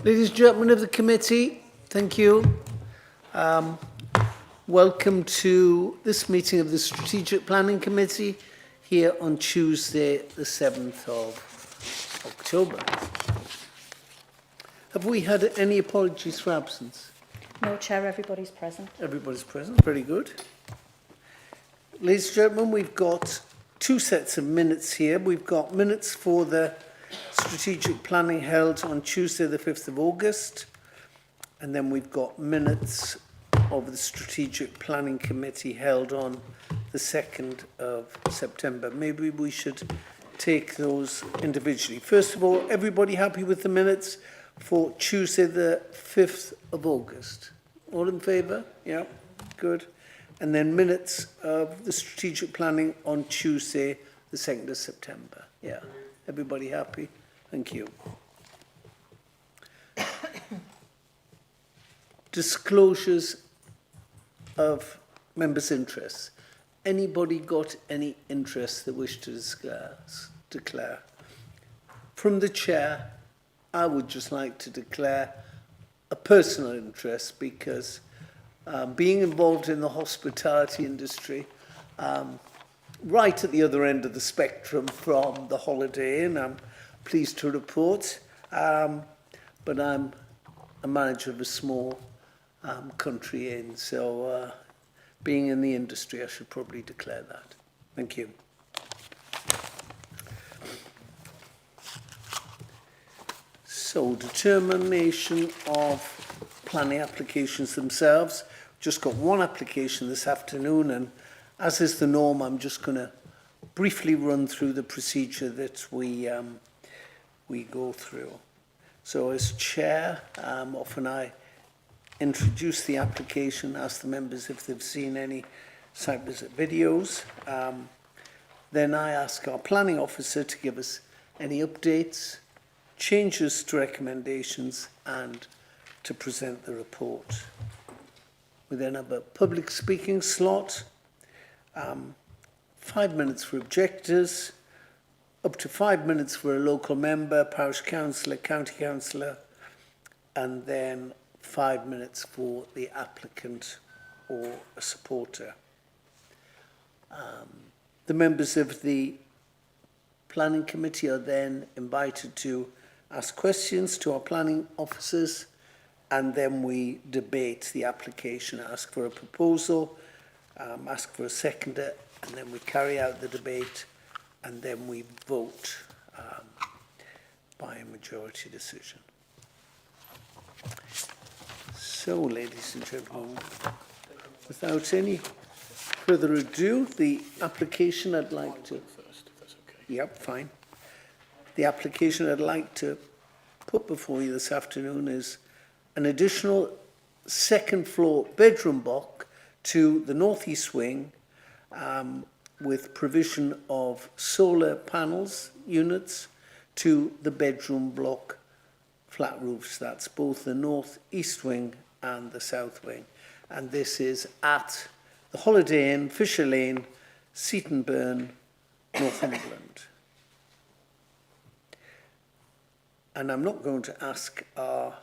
Ladies and gentlemen of the committee, thank you. Welcome to this meeting of the Strategic Planning Committee here on Tuesday, the 7th of October. Have we had any apologies for absence? No, Chair, everybody's present. Everybody's present, very good. Ladies and gentlemen, we've got two sets of minutes here. We've got minutes for the strategic planning held on Tuesday, the 5th of August. And then we've got minutes of the Strategic Planning Committee held on the 2nd of September. Maybe we should take those individually. First of all, everybody happy with the minutes for Tuesday, the 5th of August? All in favour? Yeah, good. And then minutes of the strategic planning on Tuesday, the 2nd of September. Yeah, everybody happy? Thank you. Disclosures of members' interests. Anybody got any interest they wish to declare? From the chair, I would just like to declare a personal interest because being involved in the hospitality industry, right at the other end of the spectrum from the Holiday Inn, I'm pleased to report, but I'm a manager of a small country inn, so being in the industry, I should probably declare that. Thank you. So, determination of planning applications themselves. Just got one application this afternoon, and as is the norm, I'm just going to briefly run through the procedure that we go through. So, as chair, often I introduce the application, ask the members if they've seen any site visit videos. Then I ask our planning officer to give us any updates, changes to recommendations, and to present the report. We then have a public speaking slot, 5 minutes for objectors, up to 5 minutes for a local member, parish councillor, county councillor, and then 5 minutes for the applicant or a supporter. The members of the planning committee are then invited to ask questions to our planning officers, and then we debate the application, ask for a proposal, ask for a seconder, and then we carry out the debate, and then we vote by a majority decision. So, ladies and gentlemen, without any further ado, the application I'd like to... First, if that's okay. Yep, fine. The application I'd like to put before you this afternoon is an additional second floor bedroom block to the northeast wing with provision of solar panels units to the bedroom block flat roofs. That's both the northeast wing and the south wing. And this is at the Holiday Inn, Fisher Lane, Seaton Burn, Northumberland. And I'm not going to ask our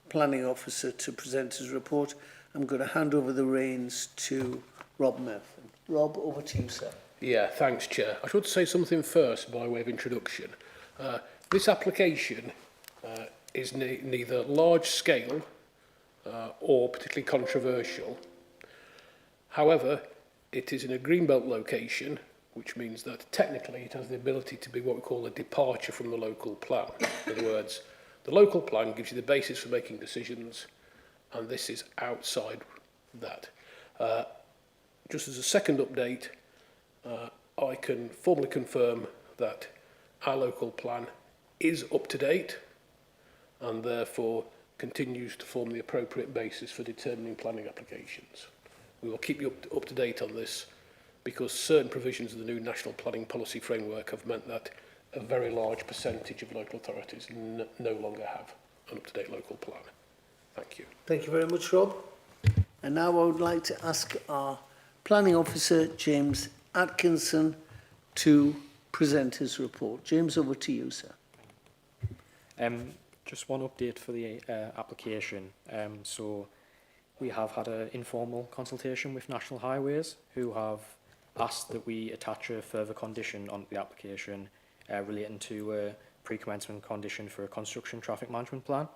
planning officer to present his report. I'm going to hand over the reins to Rob Murphy. Rob, over to you, sir. Yeah, thanks, Chair. I should say something first by way of introduction. This application is neither large scale or particularly controversial. However, it is in a greenbelt location, which means that technically it has the ability to be what we call a departure from the local plan. In other words, the local plan gives you the basis for making decisions, and this is outside that. Just as a second update, I can formally confirm that our local plan is up to date and therefore continues to form the appropriate basis for determining planning applications. We will keep you up to date on this because certain provisions of the new National Planning Policy Framework have meant that a very large percentage of local authorities no longer have an up-to-date local plan. Thank you. Thank you very much, Rob. And now I would like to ask our planning officer, James Atkinson, to present his report. James, over to you, sir. Just one update for the application. So we have had an informal consultation with National Highways, who have asked that we attach a further condition on the application relating to a pre-commencement condition for a construction traffic management plan,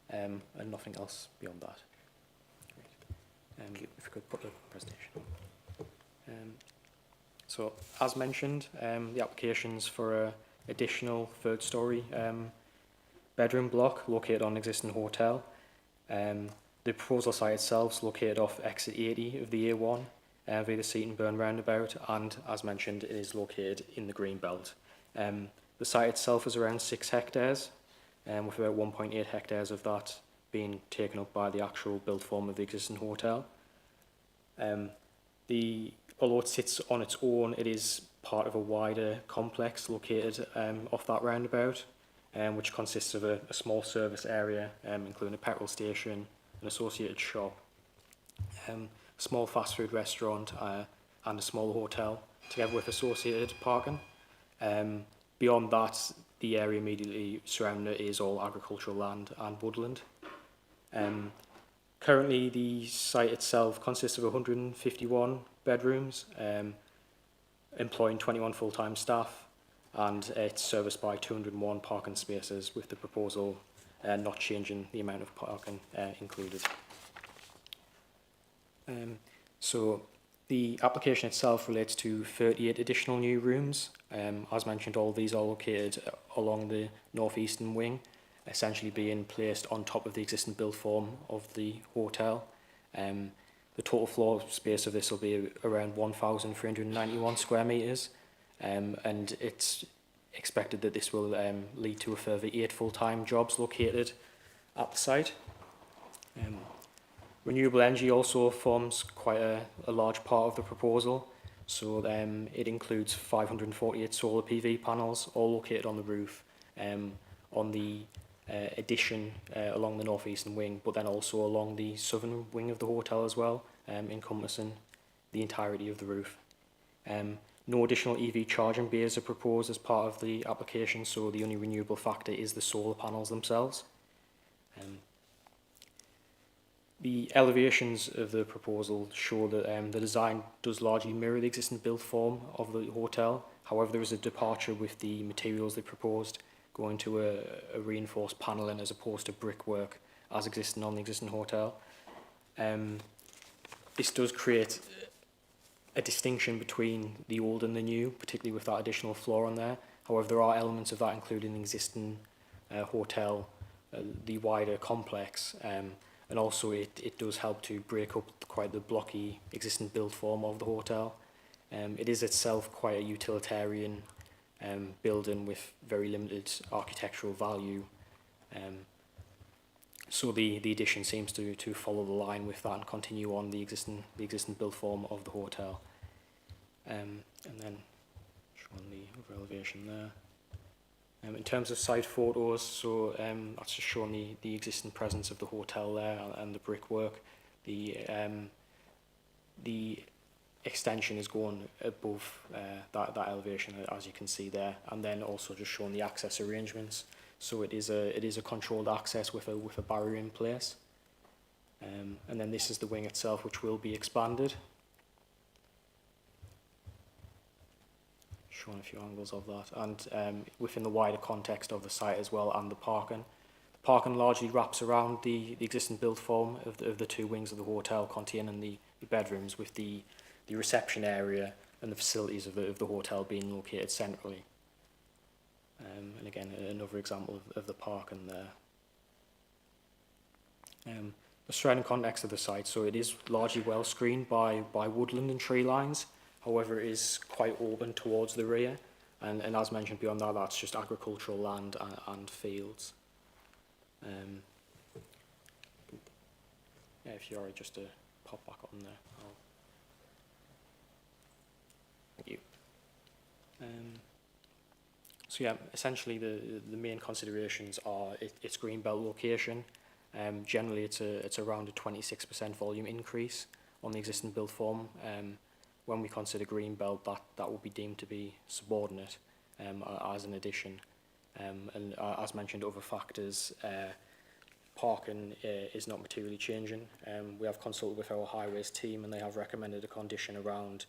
and nothing else beyond that. If we could put the presentation on. So, as mentioned, the application's for an additional third-storey bedroom block located on an existing hotel. The proposal site itself is located off exit 80 of the A1 via the Seaton Burn roundabout, and as mentioned, it is located in the green belt. The site itself is around 6 hectares, with about 1.8 hectares of that being taken up by the actual built form of the existing hotel. Although it sits on its own, it is part of a wider complex located off that roundabout, which consists of a small service area, including a petrol station, an associated shop, a small fast food restaurant, and a small hotel, together with associated parking. Beyond that, the area immediately surrounding it is all agricultural land and woodland. Currently, the site itself consists of 151 bedrooms, employing 21 full-time staff, and it's serviced by 201 parking spaces, with the proposal not changing the amount of parking included. So the application itself relates to 38 additional new rooms. As mentioned, all these are located along the northeastern wing, essentially being placed on top of the existing build form of the hotel. The total floor space of this will be around 1,391 square metres, and it's expected that this will lead to a further 8 full-time jobs located at the site. Renewable energy also forms quite a large part of the proposal. So it includes 548 solar PV panels, all located on the roof, on the addition along the northeastern wing, but then also along the southern wing of the hotel as well, encompassing the entirety of the roof. No additional EV charging bays are proposed as part of the application, so the only renewable factor is the solar panels themselves. The elevations of the proposal show that the design does largely mirror the existing built form of the hotel. However, there is a departure with the materials they proposed, going to a reinforced panelling as opposed to brickwork as existing on the existing hotel. This does create a distinction between the old and the new, particularly with that additional floor on there. However, there are elements of that included in the existing hotel, the wider complex, and also it does help to break up quite the blocky existing build form of the hotel. It is itself quite a utilitarian building with very limited architectural value. So the addition seems to follow the line with that and continue on the existing build form of the hotel. And then showing the other elevation there. In terms of site photos, so that's just showing the existing presence of the hotel there and the brickwork. The extension is going above that elevation, as you can see there, and then also just showing the access arrangements. So it is a controlled access with a barrier in place. And then this is the wing itself, which will be expanded. Showing a few angles of that, and within the wider context of the site as well, and the parking. The parking largely wraps around the existing build form of the two wings of the hotel, containing the bedrooms, with the reception area and the facilities of the hotel being located centrally. And again, another example of the parking there. The surrounding context of the site, so it is largely well screened by woodland and tree lines. However, it is quite open towards the rear, and as mentioned beyond that, that's just agricultural land and fields. Yeah, if you're alright, just to pop back on there. Thank you. So yeah, essentially the main considerations are its greenbelt location. Generally, it's around a 26% volume increase on the existing build form. When we consider greenbelt, that will be deemed to be subordinate as an addition. And as mentioned, other factors, parking is not materially changing. We have consulted with our highways team and they have recommended a condition around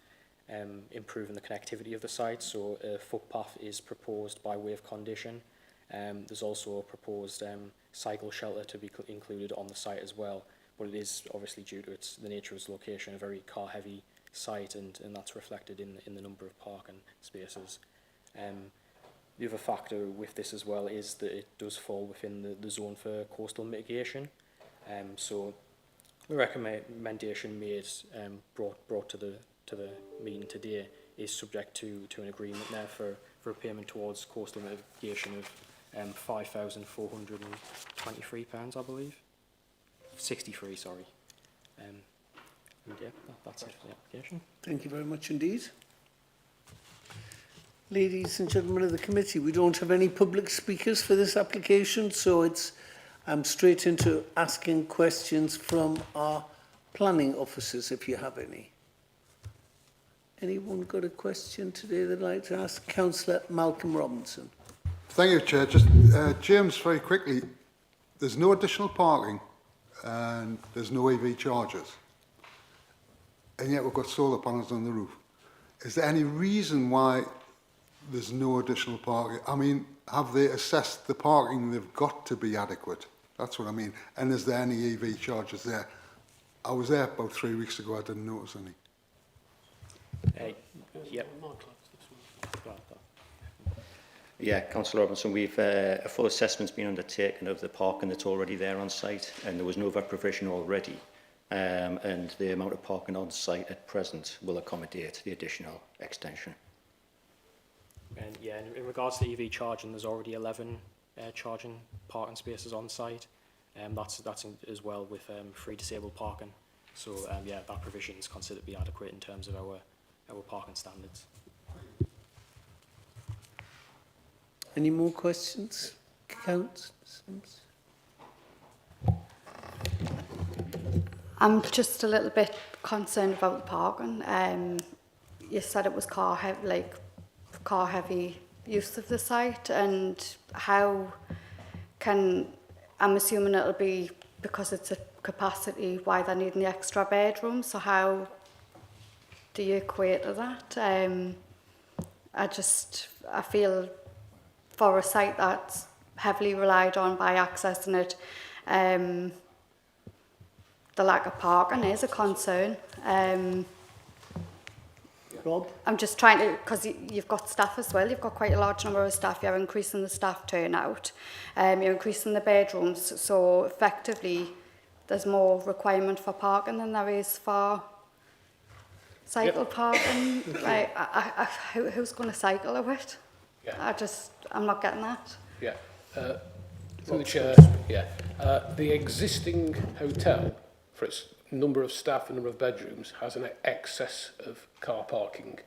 improving the connectivity of the site. So a footpath is proposed by way of condition. There's also a proposed cycle shelter to be included on the site as well. But it is obviously due to the nature of its location, a very car-heavy site, and that's reflected in the number of parking spaces. The other factor with this as well is that it does fall within the zone for coastal mitigation. So the recommendation made brought to the meeting today is subject to an agreement there for a payment towards coastal mitigation of £5,423, I believe. 63, sorry. And yeah, that's it for the application. Thank you very much indeed. Ladies and gentlemen of the committee, we don't have any public speakers for this application, so it's straight into asking questions from our planning officers, if you have any. Anyone got a question today they'd like to ask? Councillor Malcolm Robinson. Thank you, Chair. Just, James, very quickly, there's no additional parking and there's no EV chargers. And yet we've got solar panels on the roof. Is there any reason why there's no additional parking? I mean, have they assessed the parking they've got to be adequate? That's what I mean. And is there any EV chargers there? I was there about 3 weeks ago. I didn't notice any. Yep. Yeah, Councillor Robinson, we've a full assessment's been undertaken of the parking that's already there on site, and there was no other provision already. And the amount of parking on site at present will accommodate the additional extension. And yeah, in regards to EV charging, there's already 11 charging parking spaces on site. That's as well with free disabled parking. So yeah, that provision is considered to be adequate in terms of our parking standards. Any more questions? Councillor Sims? I'm just a little bit concerned about the parking. You said it was car heavy use of the site, and how can, I'm assuming it'll be because it's a capacity why they're needing the extra bedroom, so how do you equate to that? I feel for a site that's heavily relied on by accessing it, the lack of parking is a concern. Rob? I'm just trying to, because you've got staff as well, you've got quite a large number of staff, you're increasing the staff turnout, you're increasing the bedrooms, so effectively there's more requirement for parking than there is for cycle parking. Right, who's going to cycle to it? Yeah. I'm not getting that. Yeah. Through the chair, yeah. The existing hotel, for its number of staff and number of bedrooms, has an excess of car parking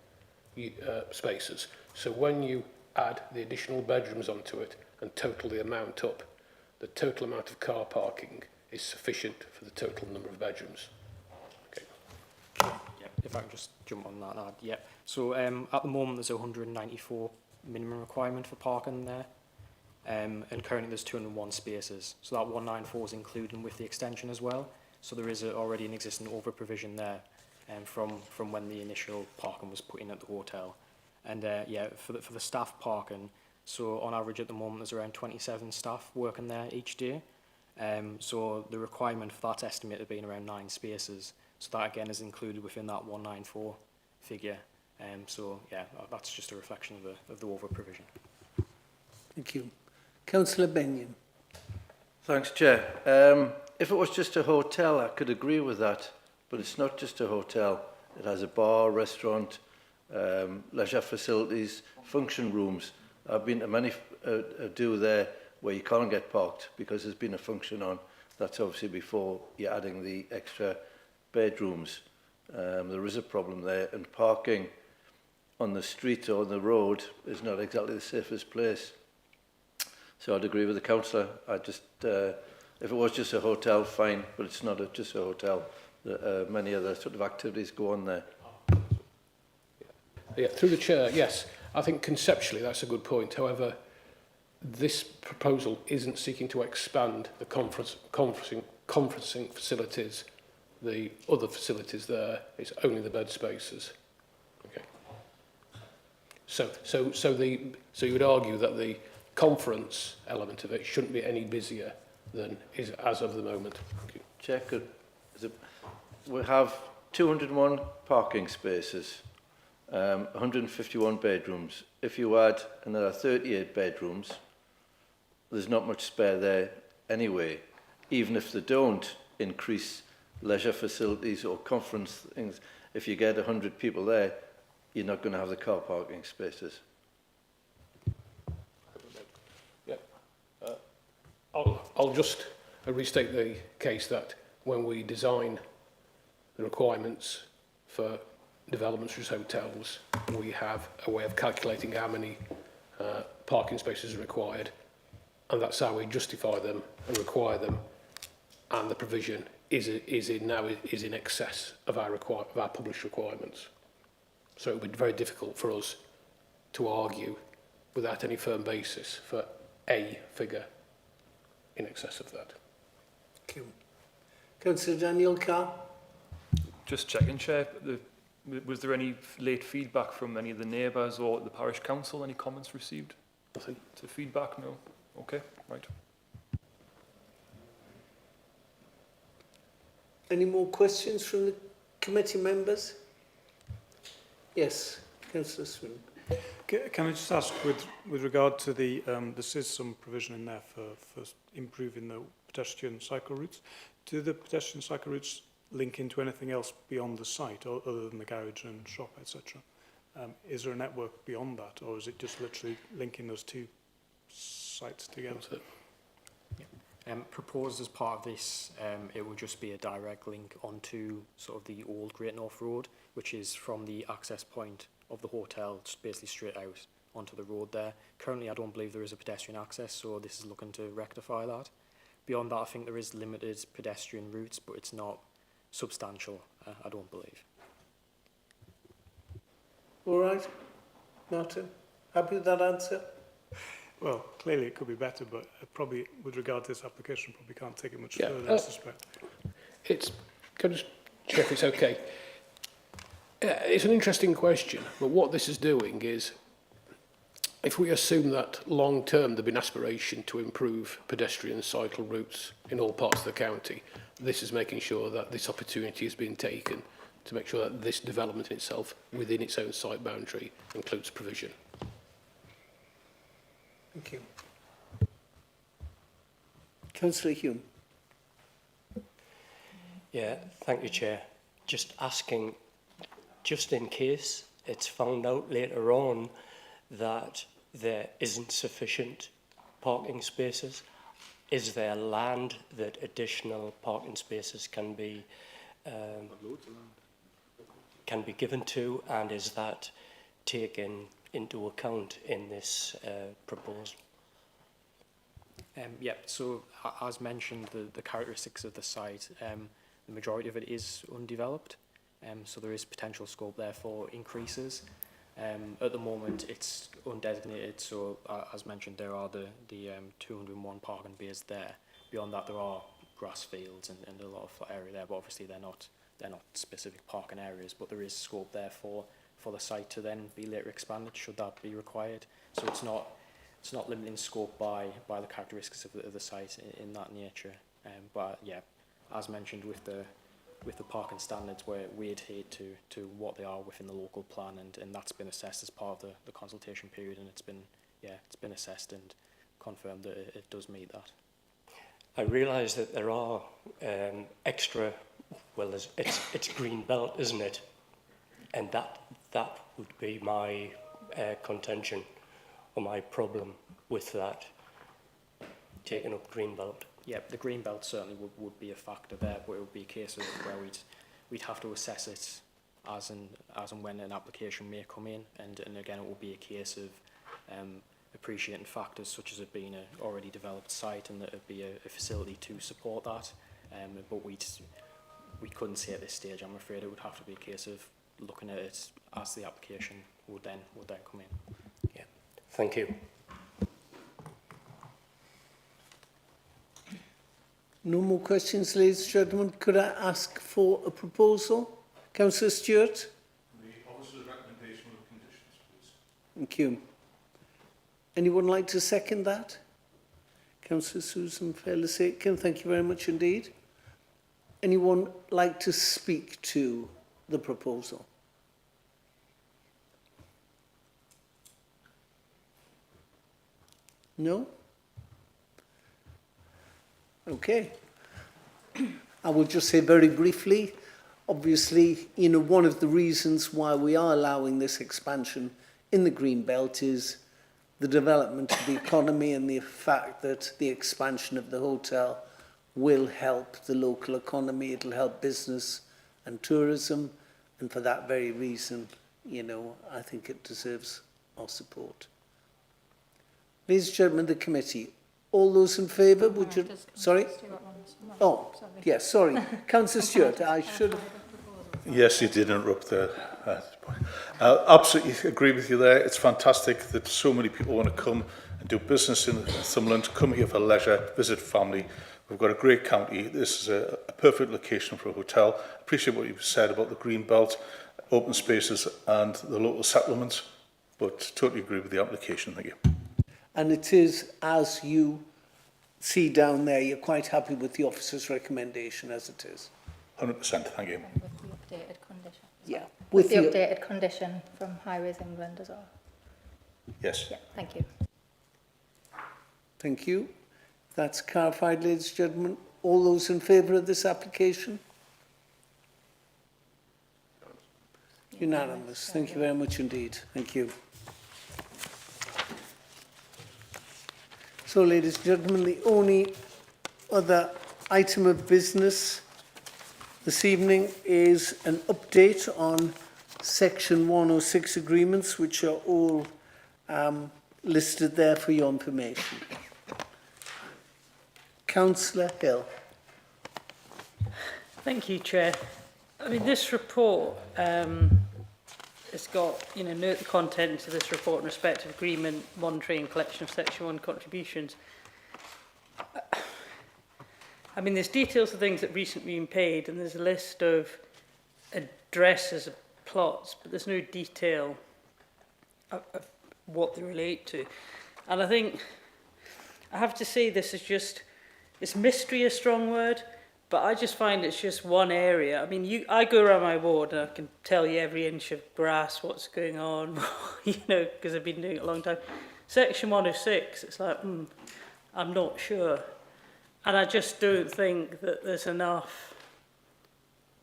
spaces. So when you add the additional bedrooms onto it and total the amount up, the total amount of car parking is sufficient for the total number of bedrooms. Okay. Yep. If I can just jump on that. Yep. So at the moment there's 194 minimum requirement for parking there. And currently there's 201 spaces. So that 194 is included with the extension as well. So there is already an existing over provision there from when the initial parking was put in at the hotel. And yeah, for the staff parking, so on average at the moment there's around 27 staff working there each day. So the requirement for that's estimated being around 9 spaces. So that again is included within that 194 figure. So yeah, that's just a reflection of the over provision. Thank you. Councillor Benyon. Thanks, Chair. If it was just a hotel, I could agree with that, but it's not just a hotel. It has a bar, restaurant, leisure facilities, function rooms. I've been to many do there where you can't get parked because there's been a function on. That's obviously before you're adding the extra bedrooms. There is a problem there, and parking on the street or on the road is not exactly the safest place. So I'd agree with the councillor. If it was just a hotel, fine, but it's not just a hotel. Many other sort of activities go on there. Yeah, through the chair, yes. I think conceptually that's a good point. However, this proposal isn't seeking to expand the conferencing facilities, the other facilities there. It's only the bed spaces. Okay. So you would argue that the conference element of it shouldn't be any busier than is as of the moment. Thank you. Chair, we have 201 parking spaces, 151 bedrooms. If you add another 38 bedrooms, there's not much spare there anyway. Even if they don't increase leisure facilities or conference things, if you get 100 people there, you're not going to have the car parking spaces. Yeah. I'll just restate the case that when we design the requirements for developments such as hotels, we have a way of calculating how many parking spaces are required, and that's how we justify them and require them, and the provision is in excess of our published requirements. So it would be very difficult for us to argue without any firm basis for a figure in excess of that. Thank you. Councillor Daniel Carr. Just checking, Chair, was there any late feedback from any of the neighbours or the parish council? Any comments received? Nothing. To feedback? No. Okay, right. Any more questions from the committee members? Yes, Councillor Swin. Can I just ask, with regard to the, there is some provision in there for improving the pedestrian cycle routes. Do the pedestrian cycle routes link into anything else beyond the site, other than the garage and shop, etc.? Is there a network beyond that, or is it just literally linking those two sites together? Proposed as part of this, it would just be a direct link onto sort of the old Great North Road, which is from the access point of the hotel, just basically straight out onto the road there. Currently, I don't believe there is a pedestrian access, so this is looking to rectify that. Beyond that, I think there is limited pedestrian routes, but it's not substantial, I don't believe. All right, Martin, happy with that answer? Well, clearly it could be better, but probably with regard to this application, probably can't take it much Yeah, further, I suspect. Can I just check it's okay? It's an interesting question, but what this is doing is, if we assume that long-term there've been aspiration to improve pedestrian cycle routes in all parts of the county, this is making sure that this opportunity is being taken to make sure that this development in itself, within its own site boundary, includes provision. Thank you. Councillor Hume. Yeah, thank you, Chair. Just asking, just in case it's found out later on that there isn't sufficient parking spaces, is there land that additional parking spaces can be given to, and is that taken into account in this proposal? Yeah, so as mentioned, the characteristics of the site, the majority of it is undeveloped, so there is potential scope there for increases. At the moment, it's undesignated, so as mentioned, there are the 201 parking bays there. Beyond that, there are grass fields and a lot of flat area there, but obviously they're not specific parking areas. But there is scope there for the site to then be later expanded should that be required. So it's not limiting scope by the characteristics of the site in that nature. But yeah, as mentioned, with the parking standards, where we adhere to what they are within the local plan, and that's been assessed as part of the consultation period, and it's been assessed and confirmed that it does meet that. I realise that there are extra, well, it's green belt, isn't it? And that would be my contention, or my problem with that, taking up green belt. Yeah, the green belt certainly would be a factor there, but it would be a case of where we'd have to assess it as and when an application may come in, and again it will be a case of appreciating factors such as it being an already developed site and that it'd be a facility to support that. But we couldn't say at this stage. I'm afraid it would have to be a case of looking at it as the application would then come in. Yeah, thank you. No more questions, ladies and gentlemen. Could I ask for a proposal? Councillor Stewart? The officer's recommendation with conditions, please. Thank you. Anyone like to second that? Councillor Susan Fairless-Aitken, thank you very much indeed. Anyone like to speak to the proposal? No? Okay. I will just say very briefly, obviously, one of the reasons why we are allowing this expansion in the Green Belt is the development of the economy and the fact that the expansion of the hotel will help the local economy, it'll help business and tourism, and for that very reason, I think it deserves our support. Ladies and gentlemen of the committee, all those in favour, would you... Sorry? Oh, yes, sorry. Councillor Stewart, I should have... Yes, you did interrupt there. Absolutely agree with you there. It's fantastic that so many people want to come and do business in Northumberland, come here for leisure, visit family. We've got a great county. This is a perfect location for a hotel. Appreciate what you've said about the green belt, open spaces and the local settlements, but totally agree with the application. Thank you. And it is, as you see down there, you're quite happy with the officer's recommendation as it is? 100%, thank you. With the updated condition. Yeah. With the updated condition from Highways England as well. Yes. Yeah, thank you. Thank you. That's clarified, ladies and gentlemen. All those in favour of this application? Unanimous. Thank you very much indeed. Thank you. So, ladies and gentlemen, the only other item of business this evening is an update on Section 106 agreements, which are all listed there for your information. Councillor Hill. Thank you, Chair. I mean, this report has got, note the contents of this report in respect of agreement, monitoring and collection of Section 1 contributions. I mean, there's details of things that have recently been paid, and there's a list of addresses of plots, but there's no detail of what they relate to. And I think, I have to say this is just, is mystery a strong word? But I just find it's just one area. I mean, I go around my ward and I can tell you every inch of grass, what's going on, because I've been doing it a long time. Section 106, it's like, I'm not sure. And I just don't think that there's enough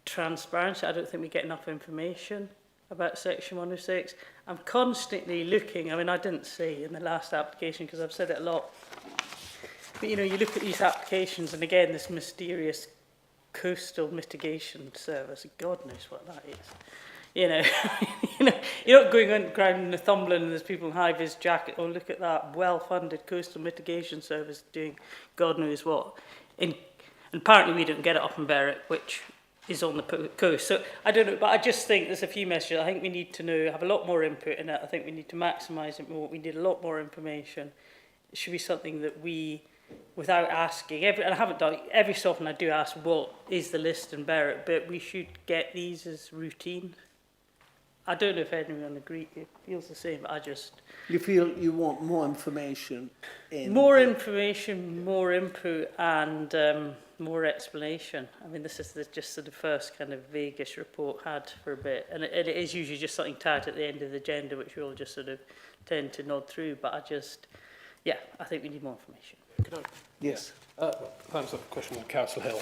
transparency. I don't think we get enough information about Section 106. I'm constantly looking, I mean, I didn't say in the last application because I've said it a lot, but you look at these applications and again, this mysterious coastal mitigation service, God knows what that is. You're not going around in Northumberland and there's people in high-vis jacket, oh, look at that well-funded coastal mitigation service doing God knows what. And apparently we don't get it up in Berwick, which is on the coast. So I don't know, but I just think there's a few messages. I think we need to know, have a lot more input in it. I think we need to maximise it more. We need a lot more information. It should be something that we, without asking, and I haven't done it, every so often I do ask what is the list in Berwick, but we should get these as routine. I don't know if anyone feels the same, but I just... You feel you want more information? More information, more input and more explanation. I mean, this is just the first kind of vaguish report had for a bit. And it is usually just something tagged at the end of the agenda, which we all just sort of tend to nod through. But I think we need more information. Could I? Yes. Thanks for the question, Councillor Hill.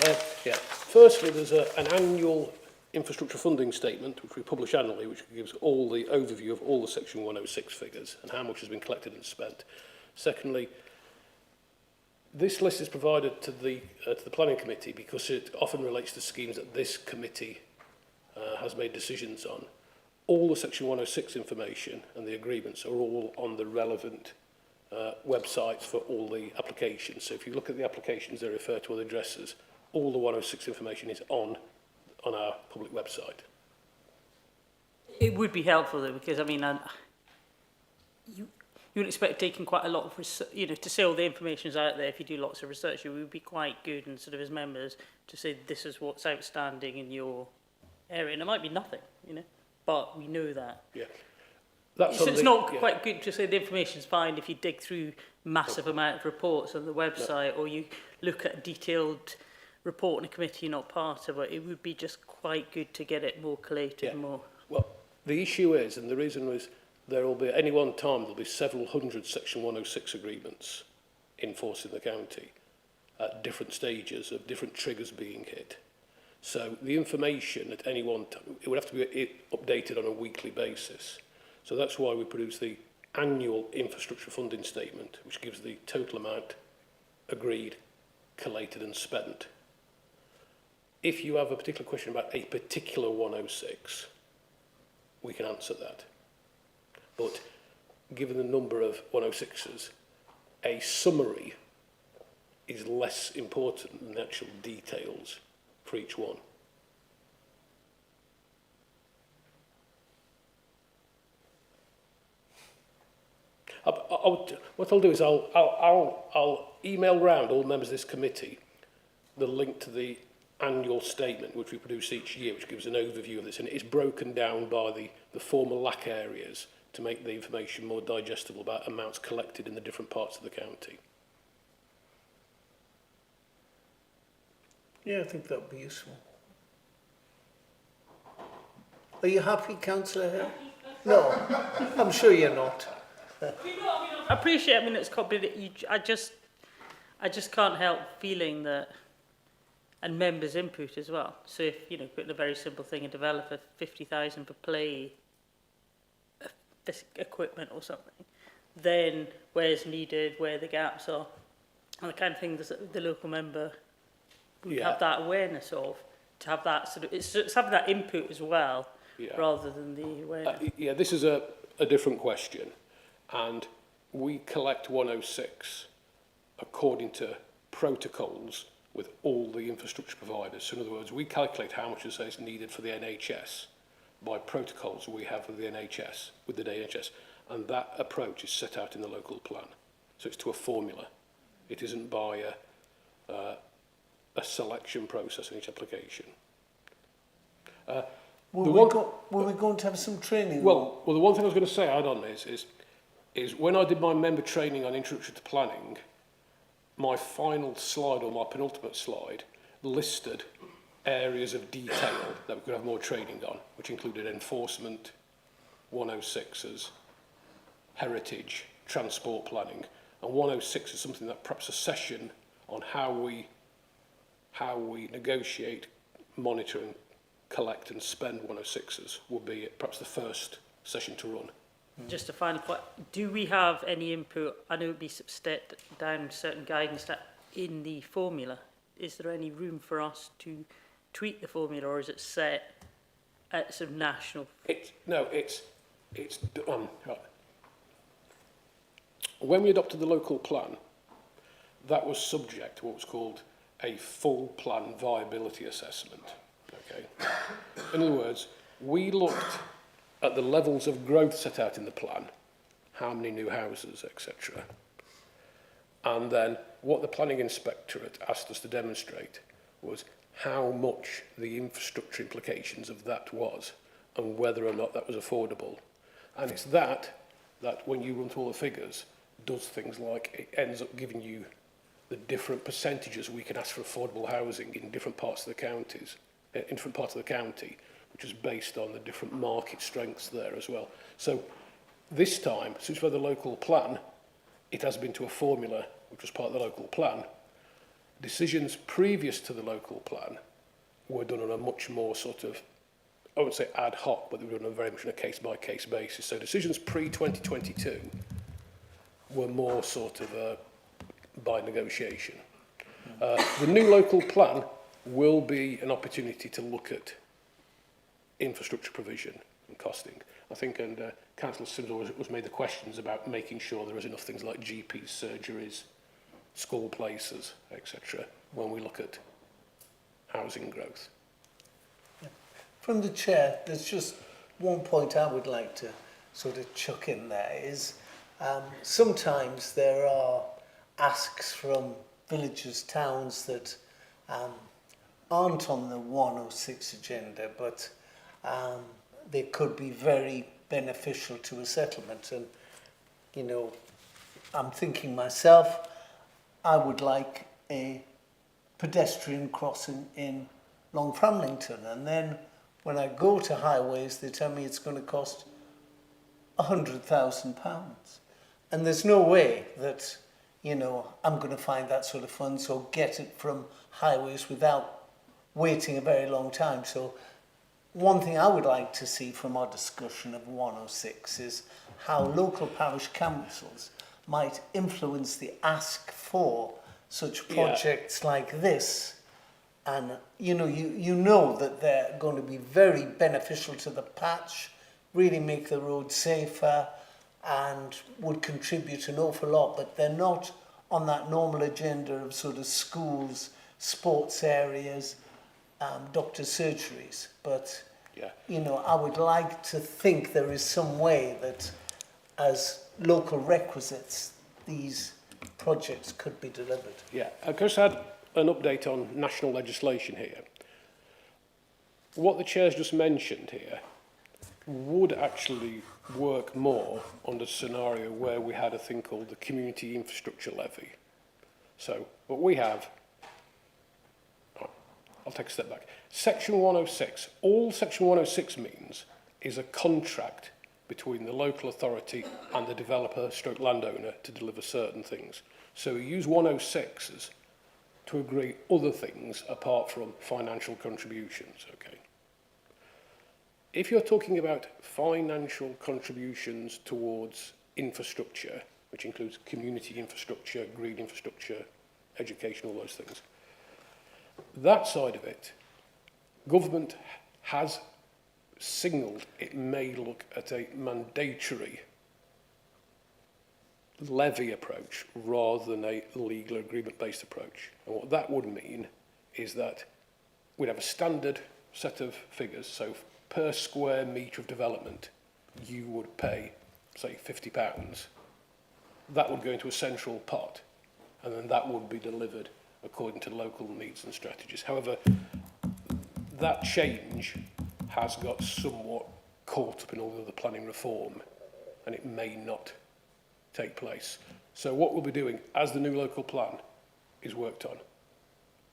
Firstly, there's an annual infrastructure funding statement, which we publish annually, which gives all the overview of all the Section 106 figures and how much has been collected and spent. Secondly, this list is provided to the Planning Committee because it often relates to schemes that this committee has made decisions on. All the Section 106 information and the agreements are all on the relevant websites for all the applications. So if you look at the applications, they refer to other addresses. All the 106 information is on our public website. It would be helpful though, because I mean, you wouldn't expect taking quite a lot of research, you know, to say all the information's out there. If you do lots of research, it would be quite good, and sort of as members, to say this is what's outstanding in your area. And it might be nothing, you know, but we know that. Yeah. That's So it's not yeah. quite good to say the information's fine if you dig through massive amount of reports on the website, or you look at a detailed report in a committee you're not part of it. It would be just quite good to get it more collated, more. Well, the issue is, and the reason was, there will be, at any one time, there'll be several hundred Section 106 agreements in force in the county at different stages of different triggers being hit. So the information at any one time, it would have to be updated on a weekly basis. So that's why we produce the annual infrastructure funding statement, which gives the total amount agreed, collated and spent. If you have a particular question about a particular 106, we can answer that. But given the number of 106s, a summary is less important than the actual details for each one. What I'll do is I'll email round all members of this committee the link to the annual statement which we produce each year, which gives an overview of this, and it is broken down by the former lack areas to make the information more digestible about amounts collected in the different parts of the county. Yeah, I think that would be useful. Are you happy, Councillor Hill? No, I'm sure you're not. I appreciate. I mean, it's complicated. I just can't help feeling that, and members' input as well. So if putting a very simple thing, a developer 50,000 for play this equipment or something, then where's needed, where the gaps are, and the kind of thing that the local member would have that awareness of, to have that sort of it's having that input as well, rather than the awareness. This is a different question. And we collect 106 according to protocols with all the infrastructure providers. So in other words, we calculate how much is needed for the NHS by protocols we have with the NHS, and that approach is set out in the local plan. So it's to a formula. It isn't by a selection process in each application. Were we going to have some training? Well, the one thing I was going to say, add on is when I did my member training on introduction to planning, my final slide, or my penultimate slide, listed areas of detail that we could have more training on, which included enforcement, 106s, heritage, transport planning, and 106 is something that perhaps a session on how we negotiate, monitor and collect and spend 106s would be perhaps the first session to run. Just a final point, do we have any input? I know it would be set down certain guidance that in the formula. Is there any room for us to tweak the formula, or is it set at some national? When we adopted the local plan, that was subject to what was called a full plan viability assessment. Okay. In other words, we looked at the levels of growth set out in the plan, how many new houses, etc. And then what the planning inspectorate asked us to demonstrate was how much the infrastructure implications of that was and whether or not that was affordable. And it's that when you run through all the figures, does things like it ends up giving you the different percentages we can ask for affordable housing in different parts of the counties, which is based on the different market strengths there as well. So this time, since we're the local plan, it has been to a formula which was part of the local plan. Decisions previous to the local plan were done on a much more sort of, I wouldn't say ad hoc, but they were done very much on a case-by-case basis. So decisions pre-2022 were more sort of by negotiation. The new local plan will be an opportunity to look at infrastructure provision and costing. I think, and Councillor Sims was made the questions about making sure there is enough things like GPs, surgeries, school places, etc., when we look at housing growth. From the chair, there's just one point I would like to sort of chuck in there is, Sometimes there are asks from villages, towns that aren't on the 106 agenda, but they could be very beneficial to a settlement. And, you know, I'm thinking myself, I would like a pedestrian crossing in Long Framlington. And then when I go to highways, they tell me it's going to cost £100,000. And there's no way that, you know, I'm going to find that sort of funds or get it from highways without waiting a very long time. So one thing I would like to see from our discussion of 106 is how local parish councils might influence the ask for such projects like this. And, you know that they're going to be very beneficial to the patch, really make the road safer and would contribute an awful lot, but they're not on that normal agenda of sort of schools, sports areas, doctor surgeries. But, you know, I would like to think there is some way that as local requisites, these projects could be delivered. Yeah, I've just had an update on national legislation here. What the Chair's just mentioned here would actually work more on the scenario where we had a thing called the Community Infrastructure Levy. So what we have, I'll take a step back. Section 106, all Section 106 means is a contract between the local authority and the developer stroke landowner to deliver certain things. So we use 106s to agree other things apart from financial contributions, okay? If you're talking about financial contributions towards infrastructure, which includes community infrastructure, green infrastructure, education, all those things, that side of it, government has signalled it may look at a mandatory levy approach rather than a legal agreement-based approach. And what that would mean is that we'd have a standard set of figures. So per square metre of development, you would pay, say, £50. That would go into a central pot, and then that would be delivered according to local needs and strategies. However, that change has got somewhat caught up in all of the planning reform, and it may not take place. So what we'll be doing as the new local plan is worked on,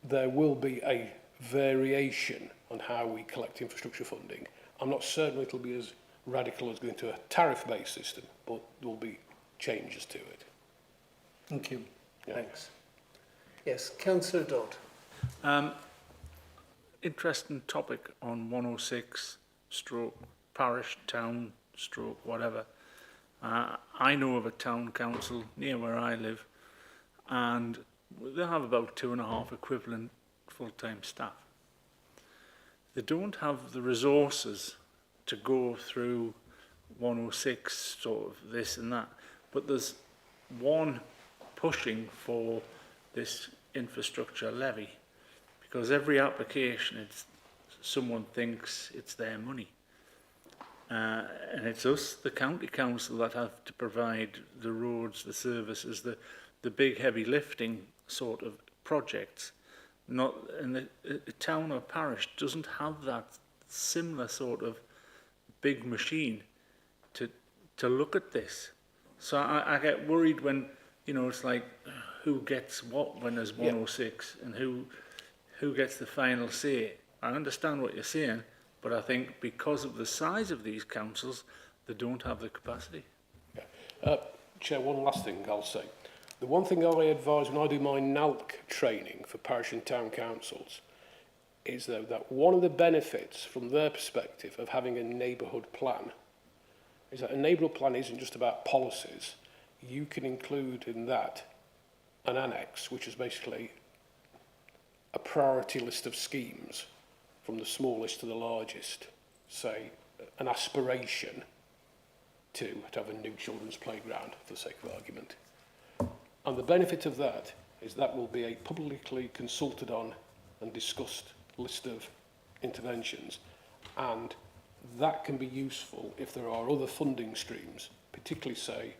there will be a variation on how we collect infrastructure funding. I'm not certain it'll be as radical as going to a tariff-based system, but there will be changes to it. Thank you. Yeah. Thanks. Yes, Councillor Dodd. Interesting topic on 106 stroke parish, town, stroke, whatever. I know of a town council near where I live, and they have about 2.5 equivalent full-time staff. They don't have the resources to go through 106, sort of this and that, but there's one pushing for this infrastructure levy, because every application, someone thinks it's their money. And it's us, the county council, that have to provide the roads, the services, the big heavy lifting sort of projects. And the town or parish doesn't have that similar sort of big machine to look at this. So I get worried when, you know, it's like, who gets what when there's 106 and who gets the final say. I understand what you're saying, but I think because of the size of these councils, they don't have the capacity. Chair, one last thing I'll say. The one thing I advise when I do my NALC training for parish and town councils is that one of the benefits from their perspective of having a neighbourhood plan is that a neighbourhood plan isn't just about policies. You can include in that an annex, which is basically a priority list of schemes from the smallest to the largest, say an aspiration to have a new children's playground, for the sake of argument. And the benefit of that is that will be a publicly consulted on and discussed list of interventions, and that can be useful if there are other funding streams, particularly, say,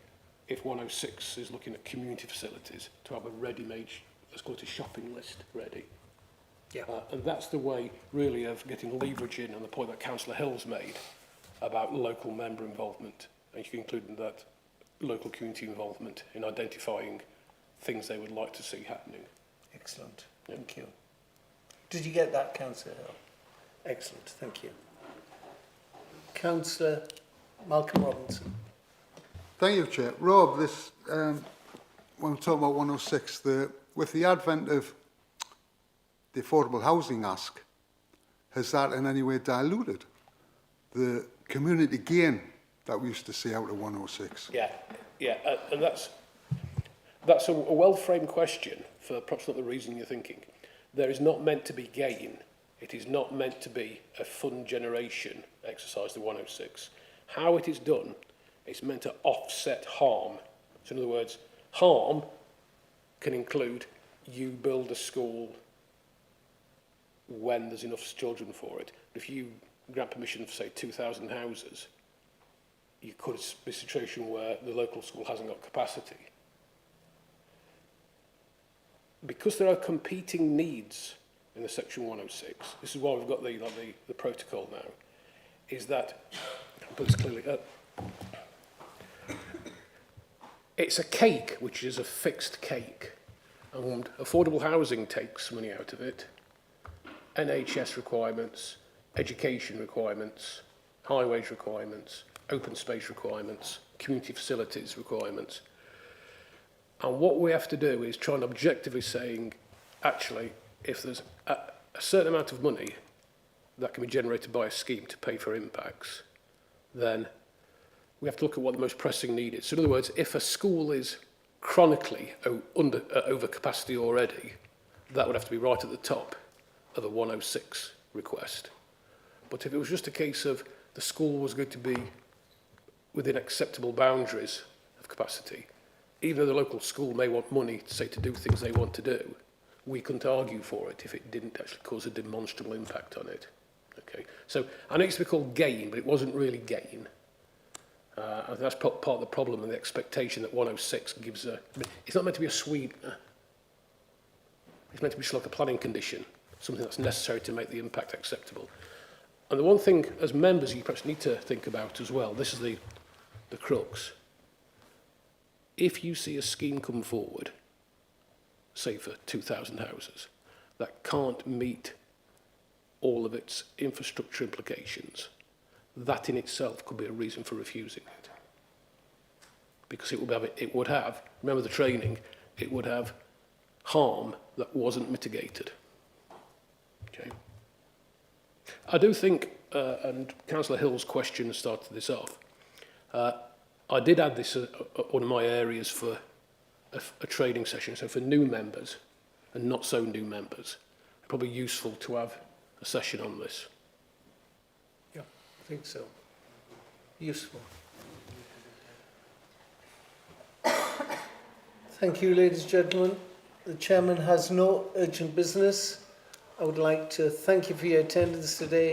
if 106 is looking at community facilities, to have a ready-made, let's call it a shopping list ready. Yeah. And that's the way, really, of getting leverage in on the point that Councillor Hill's made about local member involvement. And you can include in that local community involvement in identifying things they would like to see happening. Excellent. Thank you. Did you get that, Councillor Hill? Excellent. Thank you. Councillor Malcolm Robinson. Thank you, Chair. Rob, this, when we're talking about 106, with the advent of the affordable housing ask, has that in any way diluted the community gain that we used to see out of 106? Yeah, and that's a well-framed question for perhaps not the reason you're thinking. There is not meant to be gain. It is not meant to be a fund generation exercise, the 106. How it is done, it's meant to offset harm. So in other words, harm can include you build a school when there's enough children for it. If you grant permission for, say, 2,000 houses, you could be a situation where the local school hasn't got capacity. Because there are competing needs in the Section 106, this is why we've got the protocol now, is that, I'll put this clearly up, it's a cake which is a fixed cake, and affordable housing takes money out of it, NHS requirements, education requirements, highways requirements, open space requirements, community facilities requirements. And what we have to do is try and objectively saying, actually, if there's a certain amount of money that can be generated by a scheme to pay for impacts, then we have to look at what the most pressing need is. So in other words, if a school is chronically over capacity already, that would have to be right at the top of a 106 request. But if it was just a case of the school was going to be within acceptable boundaries of capacity, even though the local school may want money, say, to do things they want to do, we couldn't argue for it if it didn't actually cause a demonstrable impact on it. Okay, so I know it's to be called gain, but it wasn't really gain. I think that's part of the problem and the expectation that 106 gives a... I mean, it's not meant to be a sweetener. It's meant to be just like a planning condition, something that's necessary to make the impact acceptable. And the one thing, as members, you perhaps need to think about as well, this is the crux. If you see a scheme come forward, say for 2,000 houses, that can't meet all of its infrastructure implications, that in itself could be a reason for refusing it. Because it would have, remember the training, it would have harm that wasn't mitigated. Okay. I do think, and Councillor Hill's question started this off, I did add this one of my areas for a training session, so for new members and not so new members, probably useful to have a session on this. Yeah, I think so. Useful. Thank you, ladies and gentlemen. The Chairman has no urgent business. I would like to thank you for your attendance today.